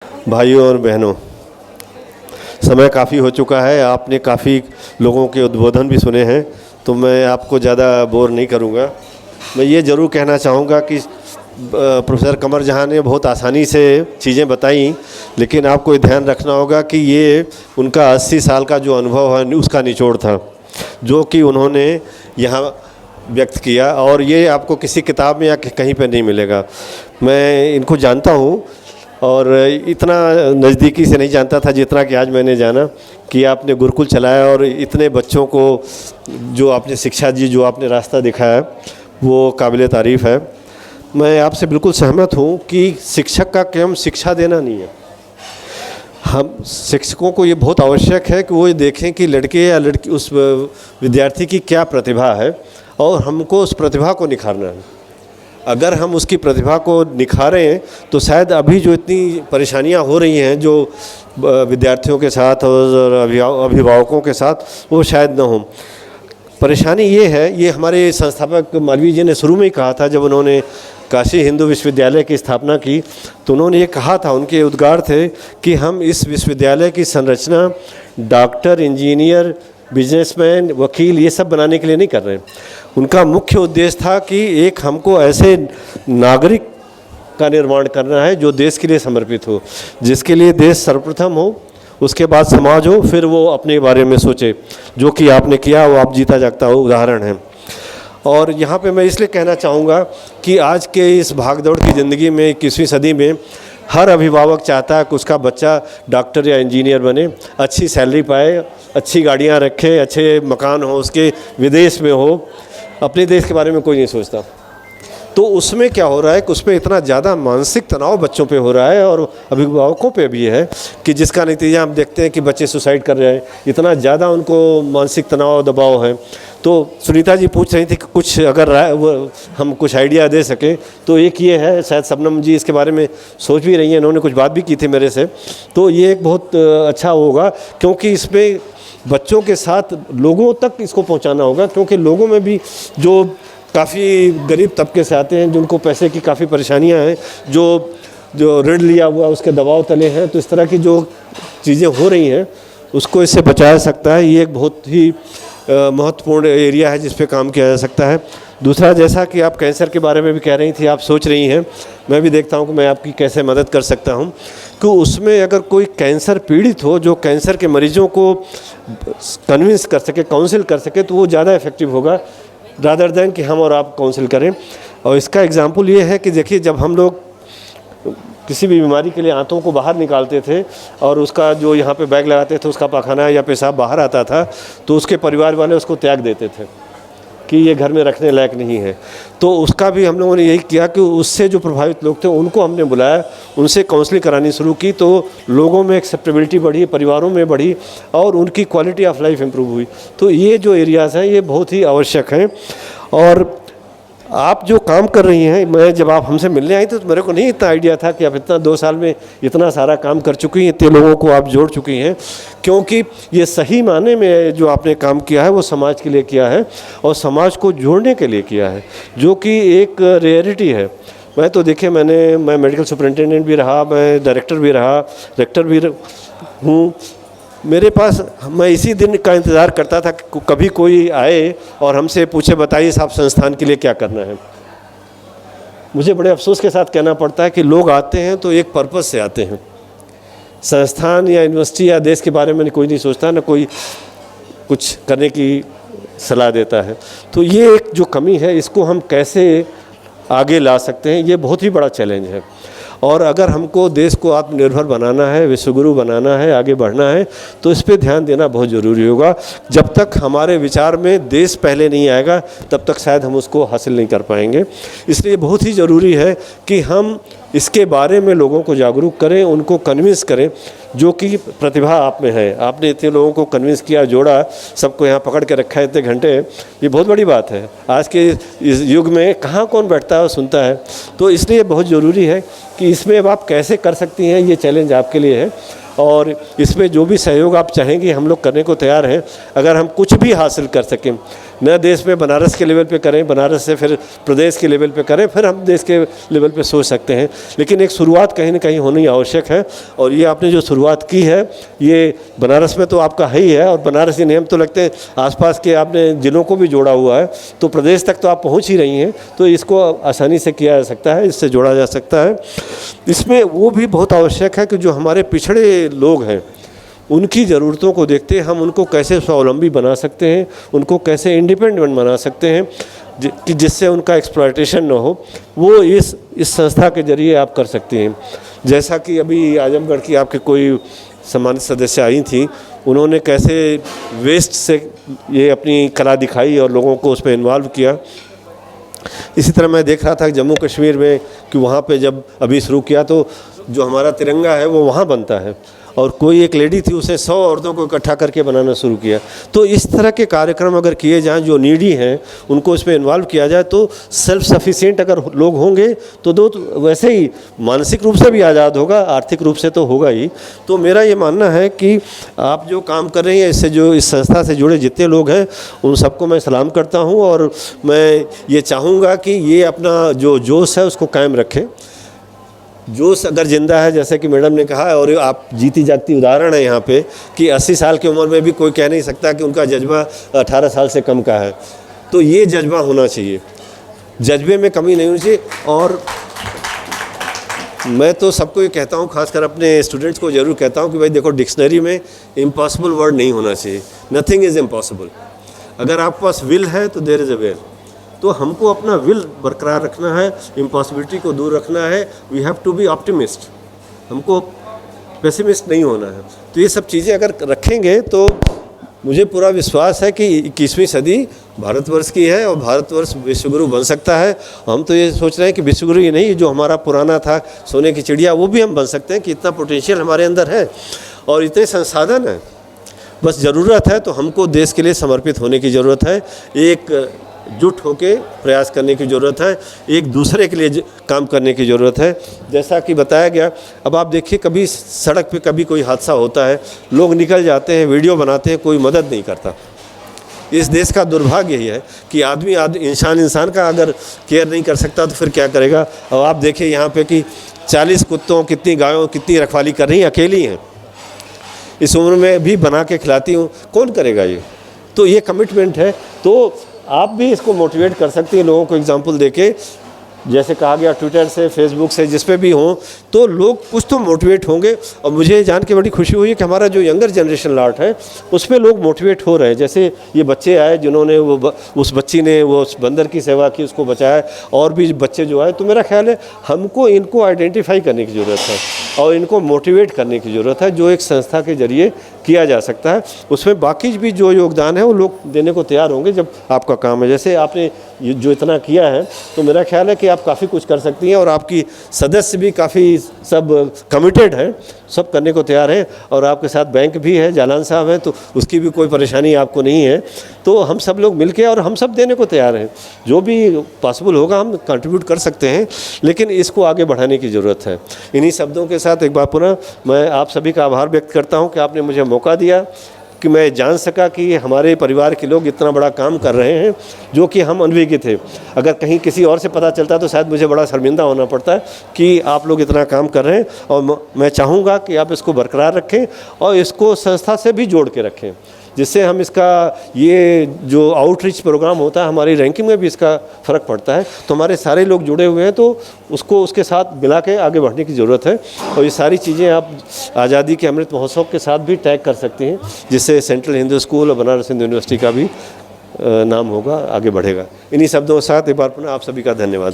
भाइयों और बहनों, समय काफ़ी हो चुका है। आपने काफ़ी लोगों के उद्बोधन भी सुने हैं, तो मैं आपको ज़्यादा बोर नहीं करूँगा। मैं ये ज़रूर कहना चाहूँगा कि प्रोफेसर कमर जहाँ ने बहुत आसानी से चीज़ें बताई, लेकिन आपको ये ध्यान रखना होगा कि ये उनका 80 साल का जो अनुभव है उसका निचोड़ था, जो कि उन्होंने यहाँ व्यक्त किया, और ये आपको किसी किताब में या कहीं पे नहीं मिलेगा। मैं इनको जानता हूँ और इतना नज़दीकी से नहीं जानता था जितना कि आज मैंने जाना कि आपने गुरुकुल चलाया और इतने बच्चों को जो आपने शिक्षा दी, जो आपने रास्ता दिखाया, वो काबिल तारीफ़ है। मैं आपसे बिल्कुल सहमत हूँ कि शिक्षक का काम शिक्षा देना नहीं है। हम शिक्षकों को ये बहुत आवश्यक है कि वो ये देखें कि लड़के या लड़की, उस विद्यार्थी की क्या प्रतिभा है और हमको उस प्रतिभा को निखारना है। अगर हम उसकी प्रतिभा को निखारें तो शायद अभी जो इतनी परेशानियां हो रही हैं जो विद्यार्थियों के साथ और अभिभावकों के साथ, वो शायद न हो। परेशानी ये है, ये हमारे संस्थापक मालवीय जी ने शुरू में ही कहा था, जब उन्होंने काशी हिंदू विश्वविद्यालय की स्थापना की तो उन्होंने ये कहा था, उनके उद्गार थे कि हम इस विश्वविद्यालय की संरचना डॉक्टर, इंजीनियर, बिजनेसमैन, वकील ये सब बनाने के लिए नहीं कर रहे हैं। उनका मुख्य उद्देश्य था कि एक हमको ऐसे नागरिक का निर्माण करना है जो देश के लिए समर्पित हो, जिसके लिए देश सर्वप्रथम हो, उसके बाद समाज हो, फिर वो अपने बारे में सोचे, जो कि आपने किया, वो आप जीता जागता हो उदाहरण है। और यहाँ पे मैं इसलिए कहना चाहूँगा कि आज के इस भागदौड़ की ज़िंदगी में 21वीं सदी में हर अभिभावक चाहता है कि उसका बच्चा डॉक्टर या इंजीनियर बने, अच्छी सैलरी पाए, अच्छी गाड़ियाँ रखे, अच्छे मकान हो उसके, विदेश में हो। अपने देश के बारे में कोई नहीं सोचता। तो उसमें क्या हो रहा है कि उसमें इतना ज़्यादा मानसिक तनाव बच्चों पे हो रहा है और अभिभावकों पे भी है कि जिसका नतीजा हम देखते हैं कि बच्चे सुसाइड कर रहे हैं। इतना ज़्यादा उनको मानसिक तनाव दबाव है। तो सुनीता जी पूछ रही थी कि कुछ अगर हम कुछ आइडिया दे सकें, तो एक ये है, शायद शबनम जी इसके बारे में सोच भी रही हैं, इन्होंने कुछ बात भी की थी मेरे से, तो ये एक बहुत अच्छा होगा, क्योंकि इसमें बच्चों के साथ लोगों तक इसको पहुंचाना होगा, क्योंकि लोगों में भी जो काफ़ी गरीब तबके से आते हैं, जिनको पैसे की काफ़ी परेशानियां हैं, जो ऋण लिया हुआ उसके दबाव तले हैं, तो इस तरह की जो चीज़ें हो रही हैं उसको इससे बचाया सकता है। ये एक बहुत ही महत्वपूर्ण एरिया है जिस पे काम किया जा सकता है। दूसरा, जैसा कि आप कैंसर के बारे में भी कह रही थी, आप सोच रही हैं, मैं भी देखता हूं कि मैं आपकी कैसे मदद कर सकता हूं, कि उसमें अगर कोई कैंसर पीड़ित हो जो कैंसर के मरीजों को कन्विंस कर सके, काउंसिल कर सके, तो वो ज़्यादा इफेक्टिव होगा रादर दैन कि हम और आप काउंसिल करें। और इसका एग्जाम्पल ये है कि देखिए, जब हम लोग किसी भी बीमारी के लिए आंतों को बाहर निकालते थे और उसका जो यहाँ पे बैग लगाते थे, उसका पाखाना या पेशाब बाहर आता था, तो उसके परिवार वाले उसको त्याग देते थे कि ये घर में रखने लायक नहीं है। तो उसका भी हम लोगों ने यही किया कि उससे जो प्रभावित लोग थे उनको हमने बुलाया, उनसे काउंसलिंग करानी शुरू की, तो लोगों में एक्सेप्टेबिलिटी बढ़ी, परिवारों में बढ़ी और उनकी क्वालिटी ऑफ लाइफ इम्प्रूव हुई। तो ये जो एरियाज़ हैं ये बहुत ही आवश्यक हैं। और आप जो काम कर रही हैं, मैं जब आप हमसे मिलने आई तो मेरे को नहीं इतना आइडिया था कि आप इतना 2 साल में इतना सारा काम कर चुकी हैं, इतने लोगों को आप जोड़ चुकी हैं, क्योंकि ये सही माने में जो आपने काम किया है वो समाज के लिए किया है और समाज को जोड़ने के लिए किया है, जो कि एक रेयरिटी है। मैं तो देखिए, मैं मेडिकल सुपरिटेंडेंट भी रहा, मैं डायरेक्टर भी रहा, रेक्टर भी हूँ। मेरे पास, मैं इसी दिन का इंतज़ार करता था कि कभी कोई आए और हमसे पूछे, बताइए साहब संस्थान के लिए क्या करना है। मुझे बड़े अफसोस के साथ कहना पड़ता है कि लोग आते हैं तो एक पर्पस से आते हैं। संस्थान या यूनिवर्सिटी या देश के बारे में कोई नहीं सोचता, ना कोई कुछ करने की सलाह देता है। तो ये एक जो कमी है, इसको हम कैसे आगे ला सकते हैं, ये बहुत ही बड़ा चैलेंज है। और अगर हमको देश को आत्मनिर्भर बनाना है, विश्वगुरु बनाना है, आगे बढ़ना है, तो इस पे ध्यान देना बहुत ज़रूरी होगा। जब तक हमारे विचार में देश पहले नहीं आएगा, तब तक शायद हम उसको हासिल नहीं कर पाएंगे। इसलिए बहुत ही ज़रूरी है कि हम इसके बारे में लोगों को जागरूक करें, उनको कन्विंस करें, जो कि प्रतिभा आप में है। आपने इतने लोगों को कन्विंस किया, जोड़ा, सबको यहाँ पकड़ के रखा है इतने घंटे, ये बहुत बड़ी बात है। आज के इस युग में कहाँ कौन बैठता है और सुनता है। तो इसलिए बहुत ज़रूरी है कि इसमें अब आप कैसे कर सकती हैं, ये चैलेंज आपके लिए है। और इसमें जो भी सहयोग आप चाहेंगे हम लोग करने को तैयार हैं। अगर हम कुछ भी हासिल कर सकें, न देश में बनारस के लेवल पे करें, बनारस से फिर प्रदेश के लेवल पे करें, फिर हम देश के लेवल पे सोच सकते हैं। लेकिन एक शुरुआत कहीं ना कहीं होनी आवश्यक है। और ये आपने जो शुरुआत की है ये बनारस में तो आपका है ही है, और बनारस ही नहीं, हम तो लगते हैं आसपास के आपने जिलों को भी जोड़ा हुआ है, तो प्रदेश तक तो आप पहुँच ही रही हैं। तो इसको आसानी से किया जा सकता है, इससे जोड़ा जा सकता है। इसमें वो भी बहुत आवश्यक है कि जो हमारे पिछड़े लोग हैं उनकी ज़रूरतों को देखते हैं हम उनको कैसे स्वावलंबी बना सकते हैं, उनको कैसे इंडिपेंडेंट बना सकते हैं कि जिससे उनका एक्सप्लॉयटेशन ना हो, वो इस संस्था के ज़रिए आप कर सकते हैं। जैसा कि अभी आजमगढ़ की आपके कोई सम्मानित सदस्य आई थी, उन्होंने कैसे वेस्ट से ये अपनी कला दिखाई और लोगों को उसमें इन्वॉल्व किया। इसी तरह मैं देख रहा था जम्मू कश्मीर में कि वहाँ पे जब अभी शुरू किया तो जो हमारा तिरंगा है वो वहाँ बनता है, और कोई एक लेडी थी उसे 100 औरतों को इकट्ठा करके बनाना शुरू किया। तो इस तरह के कार्यक्रम अगर किए जाएं, जो नीडी हैं उनको इसमें इन्वॉल्व किया जाए, तो सेल्फ सफिशिएंट अगर लोग होंगे तो वैसे ही मानसिक रूप से भी आज़ाद होगा, आर्थिक रूप से तो होगा ही। तो मेरा ये मानना है कि आप जो काम कर रही हैं, इससे जो इस संस्था से जुड़े जितने लोग हैं उन सबको मैं सलाम करता हूँ, और मैं ये चाहूँगा कि ये अपना जो जोश है उसको कायम रखें। जोश अगर ज़िंदा है, जैसे कि मैडम ने कहा, और आप जीती जागती उदाहरण है यहाँ पे कि 80 साल की उम्र में भी कोई कह नहीं सकता कि उनका जज्बा 18 साल से कम का है। तो ये जज्बा होना चाहिए, जज्बे में कमी नहीं होनी चाहिए। और मैं तो सबको ये कहता हूँ, खासकर अपने स्टूडेंट्स को ज़रूर कहता हूँ कि भाई देखो, डिक्शनरी में इम्पॉसिबल वर्ड नहीं होना चाहिए। Nothing is impossible. अगर आपके पास विल है तो देयर इज़ अ वे। तो हमको अपना विल बरकरार रखना है, इम्पॉसिबिलिटी को दूर रखना है। We have to be optimist, हमको पेसिमिस्ट नहीं होना है। तो ये सब चीज़ें अगर रखेंगे तो मुझे पूरा विश्वास है कि 21वीं सदी भारतवर्ष की है और भारतवर्ष विश्वगुरु बन सकता है। हम तो ये सोच रहे हैं कि विश्वगुरु ही नहीं, जो हमारा पुराना था सोने की चिड़िया, वो भी हम बन सकते हैं कि इतना पोटेंशियल हमारे अंदर है और इतने संसाधन हैं। बस ज़रूरत है तो हमको देश के लिए समर्पित होने की ज़रूरत है, एक जुट होके प्रयास करने की ज़रूरत है, एक दूसरे के लिए काम करने की ज़रूरत है। जैसा कि बताया गया, अब आप देखिए कभी सड़क पे कभी कोई हादसा होता है, लोग निकल जाते हैं, वीडियो बनाते हैं, कोई मदद नहीं करता। इस देश का दुर्भाग्य यही है कि आदमी इंसान का अगर केयर नहीं कर सकता तो फिर क्या करेगा। अब आप देखिए यहाँ पे कि 40 कुत्तों, कितनी गायों, कितनी रखवाली कर रही हैं, अकेली हैं। इस उम्र में भी बना के खिलाती हूँ, कौन करेगा ये? तो ये कमिटमेंट है। तो आप भी इसको मोटिवेट कर सकती हैं लोगों को एग्जांपल देके, जैसे कहा गया ट्विटर से, फेसबुक से, जिस पे भी हों, तो लोग कुछ तो मोटिवेट होंगे। और मुझे जान के बड़ी खुशी हुई कि हमारा जो यंगर जनरेशन लॉट है उसमें लोग मोटिवेट हो रहे हैं। जैसे ये बच्चे आए जिन्होंने उस बच्ची ने वो उस बंदर की सेवा की, उसको बचाया, और भी बच्चे जो आए। तो मेरा ख्याल है हमको इनको आइडेंटिफाई करने की ज़रूरत है और इनको मोटिवेट करने की ज़रूरत है, जो एक संस्था के ज़रिए किया जा सकता है। उसमें बाकी भी जो योगदान है वो लोग देने को तैयार होंगे जब आपका काम है। जैसे आपने जो इतना किया है, तो मेरा ख्याल है कि आप काफ़ी कुछ कर सकती हैं, और आपकी सदस्य भी काफ़ी सब कमिटेड हैं, सब करने को तैयार हैं। और आपके साथ बैंक भी है, जालान साहब हैं, तो उसकी भी कोई परेशानी आपको नहीं है। तो हम सब लोग मिलके और हम सब देने को तैयार हैं, जो भी पॉसिबल होगा हम कंट्रीब्यूट कर सकते हैं, लेकिन इसको आगे बढ़ाने की ज़रूरत है। इन्हीं शब्दों के साथ एक बार पुनः मैं आप सभी का आभार व्यक्त करता हूँ कि आपने मुझे मौका दिया कि मैं जान सका कि हमारे परिवार के लोग इतना बड़ा काम कर रहे हैं, जो कि हम अनभिज्ञ थे। अगर कहीं किसी और से पता चलता तो शायद मुझे बड़ा शर्मिंदा होना पड़ता है कि आप लोग इतना काम कर रहे हैं। और मैं चाहूँगा कि आप इसको बरकरार रखें और इसको संस्था से भी जोड़ के रखें, जिससे हम इसका ये जो आउटरीच प्रोग्राम होता है, हमारी रैंकिंग में भी इसका फ़र्क पड़ता है। तो हमारे सारे लोग जुड़े हुए हैं, तो उसको उसके साथ मिला के आगे बढ़ने की ज़रूरत है। और ये सारी चीज़ें आप आज़ादी के अमृत महोत्सव के साथ भी टैग कर सकती हैं, जिससे सेंट्रल हिंदू स्कूल और बनारस हिंदू यूनिवर्सिटी का भी नाम होगा, आगे बढ़ेगा। इन्हीं शब्दों के साथ एक बार पुनः आप सभी का धन्यवाद।